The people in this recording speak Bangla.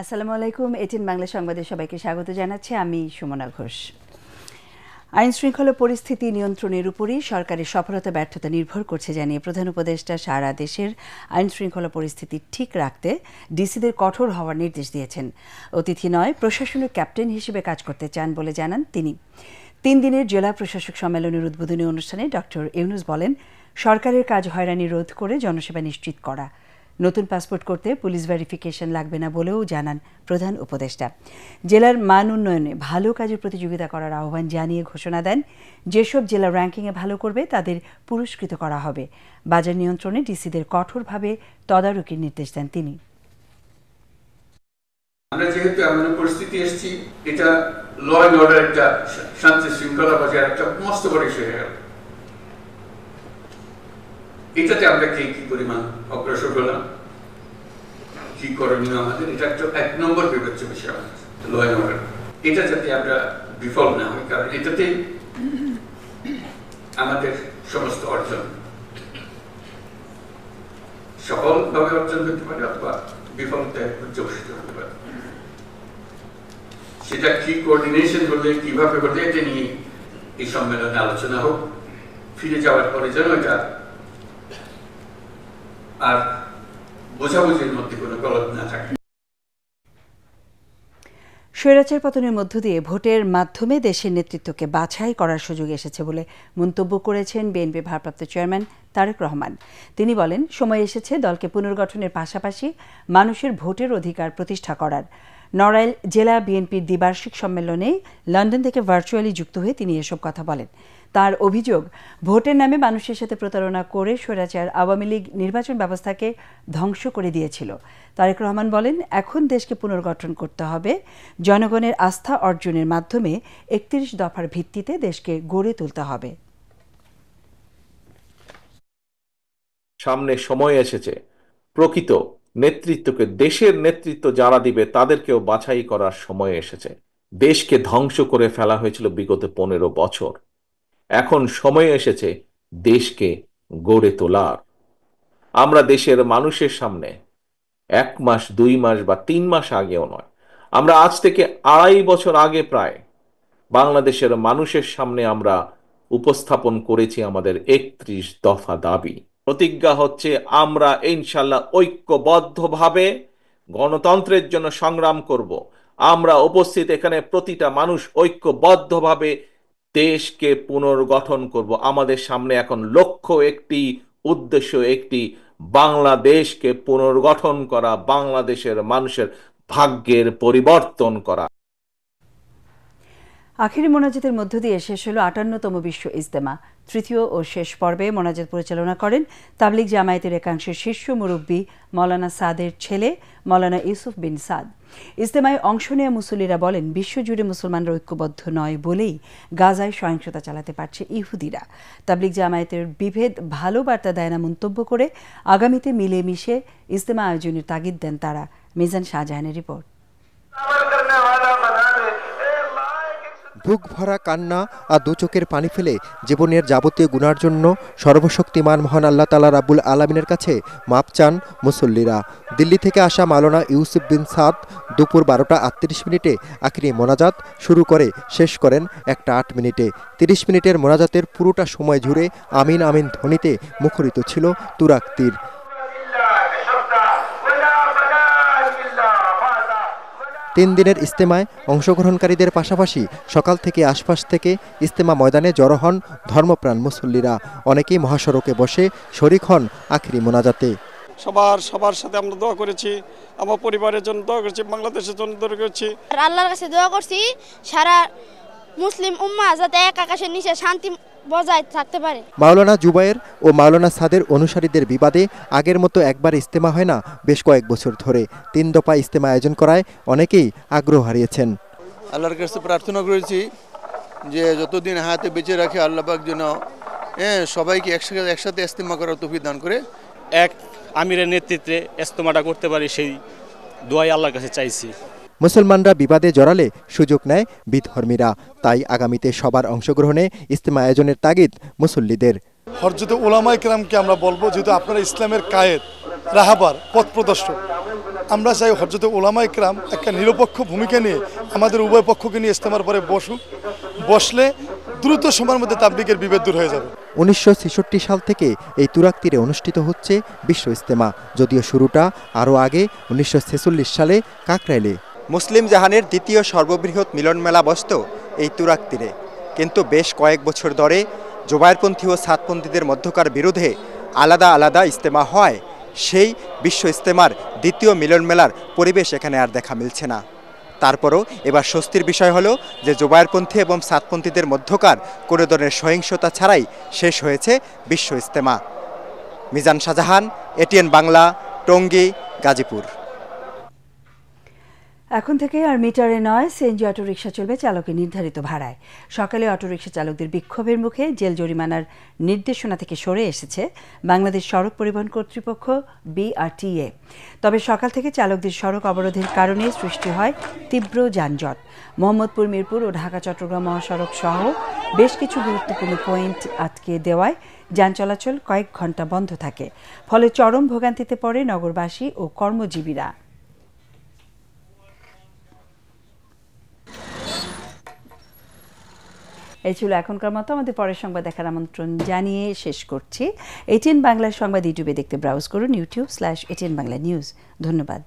আসসালামু আলাইকুম। এটিএন বাংলা সংবাদে সবাইকে স্বাগত জানাচ্ছি। আমি সুমনা ঘোষ। আইন শৃঙ্খলা পরিস্থিতি নিয়ন্ত্রণের উপরই সরকারের সফলতা ব্যর্থতা নির্ভর করছে জানিয়ে প্রধান উপদেষ্টা সারা দেশের আইন শৃঙ্খলা পরিস্থিতি ঠিক রাখতে ডিসিদের কঠোর হওয়ার নির্দেশ দিয়েছেন। অতিথি নয়, প্রশাসনের ক্যাপ্টেন হিসেবে কাজ করতে চান বলে জানান তিনি। 3 দিনের জেলা প্রশাসক সম্মেলনের উদ্বোধনী অনুষ্ঠানে ডক্টর ইউনূস বলেন, সরকারের কাজ হয়রানি রোধ করে জনসেবা নিশ্চিত করা। নতুন পাসপোর্ট করতে পুলিশ ভেরিফিকেশন লাগবে না বলেও জানান প্রধান উপদেষ্টা। জেলার মান উন্নয়নে ভালো কাজের প্রতিযোগিতা করার আহ্বান জানিয়ে ঘোষণা দেন, যেসব জেলা র্যাঙ্কিংয়ে ভালো করবে তাদের পুরস্কৃত করা হবে। বাজার নিয়ন্ত্রণে ডিসিদের কঠোরভাবে তদারকির নির্দেশ দেন তিনি। আমরা যেহেতু এমন পরিস্থিতি এসেছি, এটা ল অ্যান্ড অর্ডার একটা শান্তি শৃঙ্খলা বজায় একটা মস্ত বড় ইস্যু হয়ে গেল। এটাতে আমরা কি পরিমাণ অগ্রসর হলাম, কি করণীয় আমাদের, এটা একটা 1 নম্বর বিবেচ্য বিষয় আমাদের ল অ্যান্ড অর্ডার। এটা যাতে আমরা বিফল না হই, কারণ এটাতেই আমাদের সমস্ত অর্জন সফলভাবে অর্জন করতে পারে অথবা বিফলতায় পর্যবসিত হতে পারে। সেটা কি কোঅর্ডিনেশন হলে, কিভাবে হলে, এটা নিয়ে এই সম্মেলনে আলোচনা হোক। ফিরে যাওয়ার পরে যেন এটা আর বোঝাবুঝির মধ্যে কোনো গলদ না থাকে। স্বৈরাচার পতনের মধ্য দিয়ে ভোটের মাধ্যমে দেশের নেতৃত্বকে বাছাই করার সুযোগ এসেছে বলে মন্তব্য করেছেন বিএনপি ভারপ্রাপ্ত চেয়ারম্যান তারেক রহমান। তিনি বলেন, সময় এসেছে দলকে পুনর্গঠনের পাশাপাশি মানুষের ভোটের অধিকার প্রতিষ্ঠা করার। নড়াইল জেলা বিএনপির দ্বিবার্ষিক সম্মেলনে লন্ডন থেকে ভার্চুয়ালি যুক্ত হয়ে তিনি এসব কথা বলেন। তার অভিযোগ, ভোটের নামে মানুষের সাথে প্রতারণা করে স্বৈরাচার আওয়ামী লীগ নির্বাচন ব্যবস্থাকে ধ্বংস করে দিয়েছিল। তারেক রহমান বলেন, এখন দেশকে পুনর্গঠন করতে হবে। জনগণের আস্থা অর্জনের মাধ্যমে 31 দফার ভিত্তিতে দেশকে গড়ে তুলতে হবে। সামনে সময় এসেছে প্রকৃত নেতৃত্বকে, দেশের নেতৃত্ব যারা দিবে তাদেরকেও বাছাই করার সময় এসেছে। দেশকে ধ্বংস করে ফেলা হয়েছিল বিগত 15 বছর। এখন সময় এসেছে দেশকে গড়ে তোলার। আমরা দেশের মানুষের সামনে 1 মাস 2 মাস বা 3 মাস আগেও নয়, আমরা আজ থেকে 2.5 বছর আগে প্রায় বাংলাদেশের মানুষের সামনে আমরা উপস্থাপন করেছি আমাদের 31 দফা দাবি। প্রতিজ্ঞা হচ্ছে আমরা ইনশাল্লাহ ঐক্যবদ্ধভাবে গণতন্ত্রের জন্য সংগ্রাম করব। আমরা উপস্থিত এখানে প্রতিটা মানুষ ঐক্যবদ্ধভাবে দেশকে পুনর্গঠন করব। আমাদের সামনে এখন লক্ষ্য একটি, উদ্দেশ্য একটি, বাংলাদেশকে পুনর্গঠন করা, বাংলাদেশের মানুষের ভাগ্যের পরিবর্তন করা। আখেরি মোনাজাতের মধ্য দিয়ে শেষ হল 58তম বিশ্ব ইজতেমা। তৃতীয় ও শেষ পর্বে মোনাজাত পরিচালনা করেন তাবলিগ জামায়াতের একাংশের শীর্ষ মুরব্বী মৌলানা সাদের ছেলে মৌলানা ইউসুফ বিন সাদ। ইজতেমায় অংশ নেওয়া মুসল্লিরা বলেন, বিশ্বজুড়ে মুসলমানরা ঐক্যবদ্ধ নয় বলেই গাজায় সহিংসতা চালাতে পারছে ইহুদিরা। তাবলিগ জামায়াতের বিভেদ ভালো বার্তা দেয় না মন্তব্য করে আগামীতে মিলেমিশে ইজতেমা আয়োজনের তাগিদ দেন তারা। মিজান শাহজাহানের রিপোর্ট। বুক ভরা কান্না আর দু চোখের পানি ফেলে জীবনের যাবতীয় গুনার জন্য সর্বশক্তিমান মহান আল্লাহ তাআলা রাব্বুল আলামিনের কাছে মাপ চান মুসল্লিরা। দিল্লি থেকে আসা মাওলানা ইউসুফ বিন সাদ দুপুর 12টা 38 মিনিটে আখেরি মোনাজাত শুরু করে শেষ করেন 1টা 8 মিনিটে। 30 মিনিটের মোনাজাতের পুরোটা সময় জুড়ে আমিন আমিন ধ্বনিতে মুখরিত ছিল তুরাক তীর। 3 দিনের ইজতেমায় অংশগ্রহণকারীদের পাশাপাশি সকাল থেকে আশপাশ থেকে ইজতেমা ময়দানে জড়ো হন ধর্মপ্রাণ মুসল্লিরা। অনেকেই মহাসড়কে বসে শরিক হন আখেরি মোনাজাতে। সবার সাথে আমরা দোয়া করেছি, আমার পরিবারের জন্য দোয়া করেছি, বাংলাদেশের জন্য দোয়া করেছি। আল্লাহর কাছে দোয়া করছি সারা মুসলিম উম্মাহ যাতে এক আকাশের নিচে শান্তি বজায় থাকতে পারে। মাওলানা জুবায়ের ও মাওলানা সাদের অনুসারীদের বিবাদে আগের মতো একবার ইজতেমা হয় না বেশ কয়েক বছর ধরে। 3 দফা ইজতেমা আয়োজন করায় অনেকেই আগ্রহ হারিয়েছেন। আল্লাহর কাছে প্রার্থনা করেছি যে যতদিন হাতে বেঁচে রাখে আল্লাহ পাক যেন সবাইকে একসাথে ইজতেমা করার তৌফিক দান করে। এক আমিরের নেতৃত্বে ইজতেমাটা করতে পারি, সেই দোয়াই আল্লাহর কাছে চাইছি। মুসলমানরা বিবাদে জড়ালে সুযোগ নেয় বিধর্মীরা, তাই আগামীতে সবার অংশগ্রহণে ইজতেমা আয়োজনের তাগিদ মুসল্লিদের। হযরত উলামায়ে কেরামকে আমরা বলবো, যেহেতু আপনারা ইসলামের কায়েদ, রাহাবার, পথ প্রদর্শক, আমরা চাই হযরত উলামা ইকরাম একটা নিরপেক্ষ ভূমিকা নিয়ে আমাদের উভয় পক্ষকে নিয়ে ইজতেমার পরে বসলে দ্রুত সময়ের মধ্যে তাবলীগের বিভেদ দূর হয়ে যাবে। 1966 সাল থেকে এই তুরাগ তীরে অনুষ্ঠিত হচ্ছে বিশ্ব ইজতেমা, যদিও শুরুটা আরও আগে 1946 সালে কাকরাইলে। মুসলিম জাহানের দ্বিতীয় সর্ববৃহৎ মিলন মেলা বসত এই তুরাগ তীরে, কিন্তু বেশ কয়েক বছর ধরে জোবায়েরপন্থী ও সাতপন্থীদের মধ্যকার বিরোধে আলাদা আলাদা ইজতেমা হয় সেই বিশ্ব ইজতেমার দ্বিতীয় মিলন মেলার পরিবেশ এখানে আর দেখা মিলছে না। তারপরও এবার স্বস্তির বিষয় হলো যে জোবায়েরপন্থী এবং সাতপন্থীদের মধ্যকার কোনো ধরনের সহিংসতা ছাড়াই শেষ হয়েছে বিশ্ব ইজতেমা। মিজান শাহজাহান, এটিএন বাংলা, টঙ্গী, গাজীপুর। এখন থেকে আর মিটারে নয়, সিএনজি অটোরিকশা চলবে চালকের নির্ধারিত ভাড়ায়। সকালে অটোরিকশা চালকদের বিক্ষোভের মুখে জেল জরিমানার নির্দেশনা থেকে সরে এসেছে বাংলাদেশ সড়ক পরিবহন কর্তৃপক্ষ BRTA। তবে সকাল থেকে চালকদের সড়ক অবরোধের কারণে সৃষ্টি হয় তীব্র যানজট। মোহাম্মদপুর, মিরপুর ও ঢাকা চট্টগ্রাম মহাসড়ক সহ বেশ কিছু গুরুত্বপূর্ণ পয়েন্ট আটকে দেওয়ায় যান চলাচল কয়েক ঘন্টা বন্ধ থাকে। ফলে চরম ভোগান্তিতে পড়ে নগরবাসী ও কর্মজীবীরা। এই ছিল এখনকার মতো। আমাদের পরের সংবাদ দেখার আমন্ত্রণ জানিয়ে শেষ করছি। এটিএন বাংলার সংবাদ ইউটিউবে দেখতে ব্রাউজ করুন youtube/ATN Bangla News। ধন্যবাদ।